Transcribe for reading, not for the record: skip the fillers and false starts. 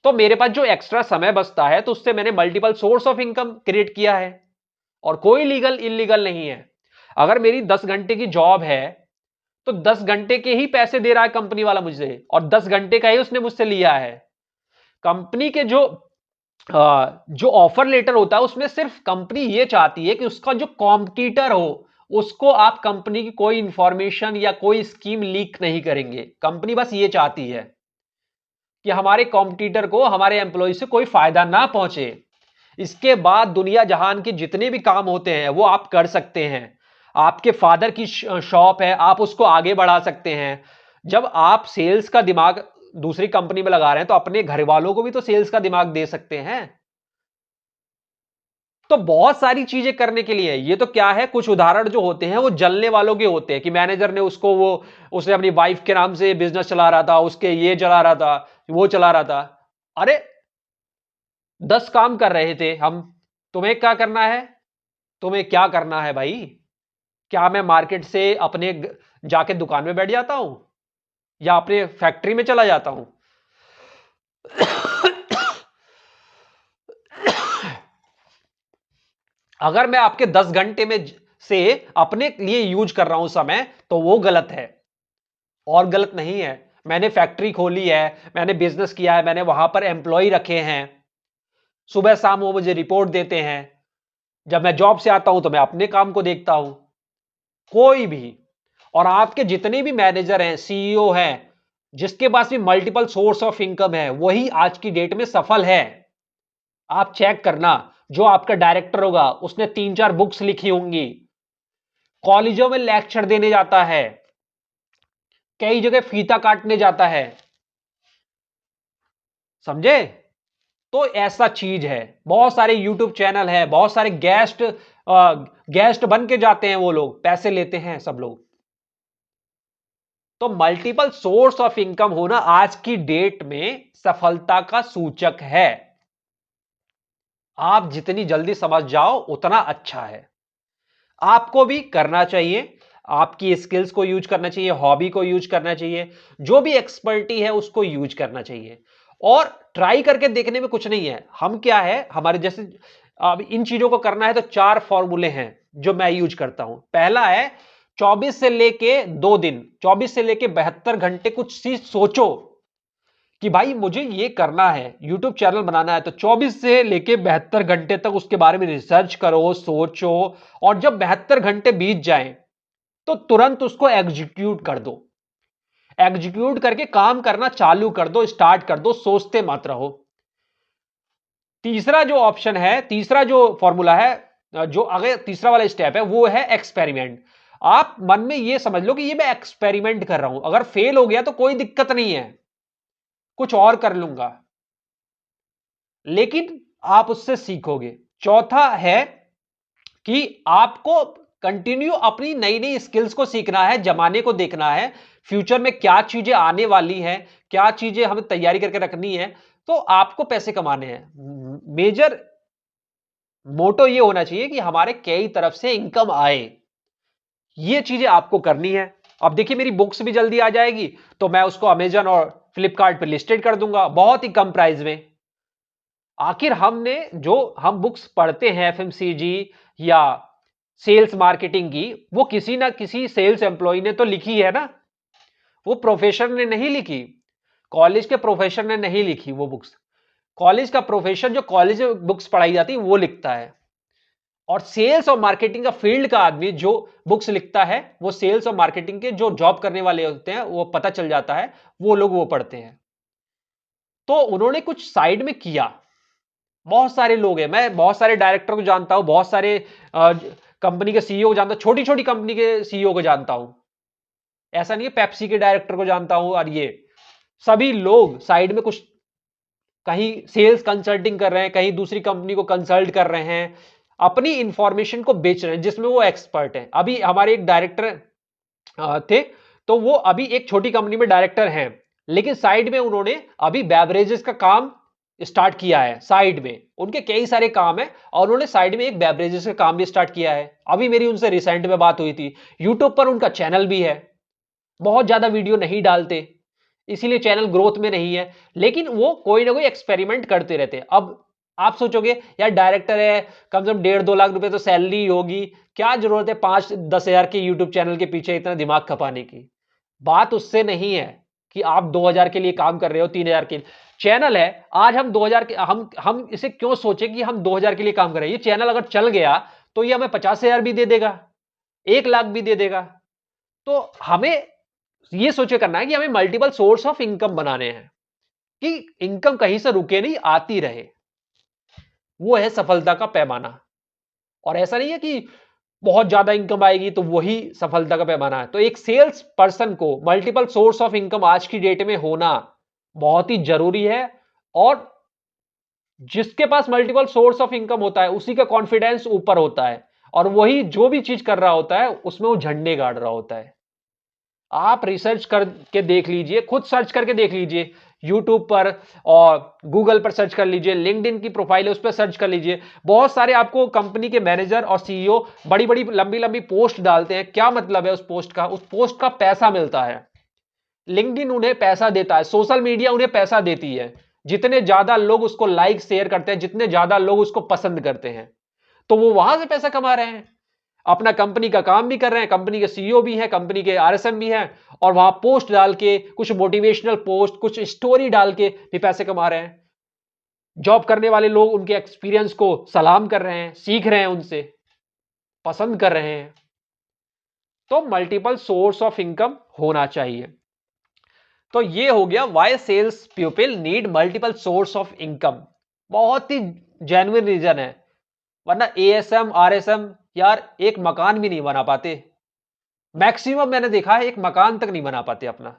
तो मेरे पास जो एक्स्ट्रा समय बचता है तो उससे मैंने multiple source of income create किया है, और कोई लीगल इलीगल नहीं है। अगर मेरी 10 घंटे की जॉब है तो 10 घंटे के ही पैसे दे रहा है कंपनी वाला मुझे, और 10 घंटे का ही उसने मुझसे लिया है। कंपनी के जो ऑफर लेटर होता है उसमें सिर्फ कंपनी ये चाहती है कि उसका जो कॉम्पिटिटर हो उसको आप कंपनी की कोई इंफॉर्मेशन या कोई स्कीम लीक नहीं करेंगे। कंपनी बस ये चाहती है कि हमारे कॉम्पिटिटर को हमारे एम्प्लॉय से कोई फायदा ना पहुंचे। इसके बाद दुनिया जहान के जितने भी काम होते हैं वो आप कर सकते हैं। आपके फादर की शॉप है, आप उसको आगे बढ़ा सकते हैं। जब आप सेल्स का दिमाग दूसरी कंपनी में लगा रहे हैं तो अपने घर वालों को भी तो सेल्स का दिमाग दे सकते हैं। तो बहुत सारी चीजें करने के लिए, ये तो क्या है, कुछ उदाहरण जो होते हैं वो जलने वालों के होते हैं कि मैनेजर ने उसने अपनी वाइफ के नाम से बिजनेस चला रहा था, उसके ये चला रहा था, वो चला रहा था। अरे 10 काम कर रहे थे हम, तुम्हें क्या करना है? तुम्हें क्या करना है भाई? क्या मैं मार्केट से जाके दुकान में बैठ जाता हूं या अपने फैक्ट्री में चला जाता हूं? अगर मैं आपके 10 घंटे में से अपने लिए यूज कर रहा हूं समय, तो वो गलत है और गलत नहीं है। मैंने फैक्ट्री खोली है, मैंने बिजनेस किया है, मैंने वहां पर एम्प्लॉय रखे हैं, सुबह शाम वो मुझे रिपोर्ट देते हैं। जब मैं जॉब से आता हूं तो मैं अपने काम को देखता हूं। कोई भी, और आपके जितने भी मैनेजर हैं, सीईओ हैं, जिसके पास भी मल्टीपल सोर्स ऑफ इनकम है, वही आज की डेट में सफल है। आप चेक करना, जो आपका डायरेक्टर होगा उसने 3-4 बुक्स लिखी होंगी, कॉलेजों में लेक्चर देने जाता है, कई जगह फीता काटने जाता है। समझे? तो ऐसा चीज है। बहुत सारे यूट्यूब चैनल है, बहुत सारे गेस्ट बन के जाते हैं, वो लोग पैसे लेते हैं सब लोग। तो मल्टीपल सोर्स ऑफ इनकम होना आज की डेट में सफलता का सूचक है। आप जितनी जल्दी समझ जाओ उतना अच्छा है। आपको भी करना चाहिए, आपकी स्किल्स को यूज करना चाहिए, हॉबी को यूज करना चाहिए, जो भी एक्सपर्टी है उसको यूज करना चाहिए। और ट्राई करके देखने में कुछ नहीं है। हम क्या है, हमारे जैसे अब इन चीजों को करना है तो 4 फॉर्मूले हैं जो मैं यूज करता हूं। पहला है 24 से लेके 2 दिन, 24 से लेके 72 घंटे कुछ चीज सोचो कि भाई मुझे ये करना है, यूट्यूब चैनल बनाना है, तो 24 से लेके 72 घंटे तक उसके बारे में रिसर्च करो, सोचो। और जब 72 घंटे बीत जाएं तो तुरंत उसको एग्जीक्यूट कर दो। एग्जीक्यूट करके काम करना चालू कर दो, स्टार्ट कर दो, सोचते मत रहो। तीसरा जो ऑप्शन है, तीसरा जो फॉर्मूला है, जो अगर तीसरा वाला स्टेप है वो है एक्सपेरिमेंट। आप मन में ये समझ लो कि ये मैं एक्सपेरिमेंट कर रहा हूं, अगर फेल हो गया तो कोई दिक्कत नहीं है, कुछ और कर लूंगा, लेकिन आप उससे सीखोगे। चौथा है कि आपको कंटिन्यू अपनी नई नई स्किल्स को सीखना है, जमाने को देखना है, फ्यूचर में क्या चीजें आने वाली हैं, क्या चीजें हमें तैयारी करके रखनी है। तो आपको पैसे कमाने हैं, मेजर मोटो ये होना चाहिए कि हमारे कई तरफ से इनकम आए। ये चीजें आपको करनी है। अब देखिए मेरी बुक्स भी जल्दी आ जाएगी, तो मैं उसको अमेजन और फ्लिपकार्ट पे लिस्टेड कर दूंगा बहुत ही कम प्राइस में। आखिर हमने जो हम बुक्स पढ़ते हैं एफएमसीजी या सेल्स मार्केटिंग की, वो किसी ना किसी सेल्स एम्प्लॉय ने तो लिखी है ना, वो प्रोफेसर ने नहीं लिखी, कॉलेज के प्रोफेसर ने नहीं लिखी वो बुक्स। कॉलेज का प्रोफेसर जो कॉलेज में बुक्स पढ़ाई जाती है वो लिखता है, और सेल्स और मार्केटिंग का फील्ड का आदमी जो बुक्स लिखता है वो सेल्स और मार्केटिंग के जो जॉब करने वाले होते हैं, वो पता चल जाता है, वो लोग वो पढ़ते हैं। तो उन्होंने कुछ साइड में किया। बहुत सारे लोग हैं, मैं बहुत सारे डायरेक्टर को जानता हूं, बहुत सारे कंपनी के सीईओ को जानता हूं, छोटी छोटी कंपनी के सीईओ को जानता हूं। ऐसा नहीं है, पेप्सी के डायरेक्टर को जानता हूं, और ये सभी लोग साइड में कुछ, कहीं सेल्स कंसल्टिंग कर रहे हैं, कहीं दूसरी कंपनी को कंसल्ट कर रहे हैं, अपनी इंफॉर्मेशन को बेच रहे हैं जिसमें वो एक्सपर्ट है। अभी हमारे एक डायरेक्टर थे, तो वो अभी एक छोटी कंपनी में डायरेक्टर हैं, लेकिन साइड में उन्होंने अभी बेवरेजेस का काम स्टार्ट किया है। साइड में उनके कई सारे काम है, और उन्होंने साइड में एक बेवरेजेस का काम भी स्टार्ट किया है। अभी मेरी उनसे रिसेंट में बात हुई थी। यूट्यूब पर उनका चैनल भी है, बहुत ज्यादा वीडियो नहीं डालते, इसीलिए चैनल ग्रोथ में नहीं है। लेकिन वो कोई ना कोई एक्सपेरिमेंट करते रहते हैं। अब आप सोचोगे यार डायरेक्टर है, कम से कम 1.5-2 लाख रुपए तो सैलरी होगी, क्या जरूरत है 5-10 हजार के यूट्यूब चैनल के पीछे इतना दिमाग खपाने की। बात उससे नहीं है कि आप 2,000 के लिए काम कर रहे हो, 3,000 के चैनल है। आज हम 2,000 के हम इसे क्यों सोचे कि हम 2,000 के लिए काम कर रहे हैं। ये चैनल अगर चल गया तो ये हमें 50,000 भी दे देगा, 1 लाख भी दे देगा। तो हमें ये सोचे करना है कि हमें मल्टीपल सोर्स ऑफ इनकम बनाने हैं, कि इनकम कहीं से रुके नहीं, आती रहे। वो है सफलता का पैमाना। और ऐसा नहीं है कि बहुत ज्यादा इनकम आएगी तो वही सफलता का पैमाना है। तो एक सेल्स पर्सन को मल्टीपल सोर्स ऑफ इनकम आज की डेट में होना बहुत ही जरूरी है। और जिसके पास मल्टीपल सोर्स ऑफ इनकम होता है उसी का कॉन्फिडेंस ऊपर होता है, और वही जो भी चीज कर रहा होता है उसमें वो झंडे गाड़ रहा होता है। आप रिसर्च करके देख लीजिए, खुद सर्च करके देख लीजिए यूट्यूब पर, और गूगल पर सर्च कर लीजिए, लिंक्डइन की प्रोफाइल है उस पर सर्च कर लीजिए। बहुत सारे आपको कंपनी के मैनेजर और सीईओ बड़ी बड़ी लंबी लंबी पोस्ट डालते हैं। क्या मतलब है उस पोस्ट का? उस पोस्ट का पैसा मिलता है, लिंक्डइन उन्हें पैसा देता है, सोशल मीडिया उन्हें पैसा देती है। जितने ज्यादा लोग उसको लाइक शेयर करते हैं, जितने ज्यादा लोग उसको पसंद करते हैं, तो वो वहां से पैसा कमा रहे हैं। अपना कंपनी का काम भी कर रहे हैं, कंपनी के सीईओ भी हैं, कंपनी के आरएसएम भी हैं, और वहां पोस्ट डाल के, कुछ मोटिवेशनल पोस्ट, कुछ स्टोरी डाल के भी पैसे कमा रहे हैं। जॉब करने वाले लोग उनके एक्सपीरियंस को सलाम कर रहे हैं, सीख रहे हैं, उनसे पसंद कर रहे हैं। तो मल्टीपल सोर्स ऑफ इनकम होना चाहिए। तो ये हो गया why sales people need multiple source of income. बहुत ही जेन्युइन रीजन है, वरना एएसएम आरएसएम यार एक मकान भी नहीं बना पाते। मैक्सिमम मैंने देखा है एक मकान तक नहीं बना पाते अपना।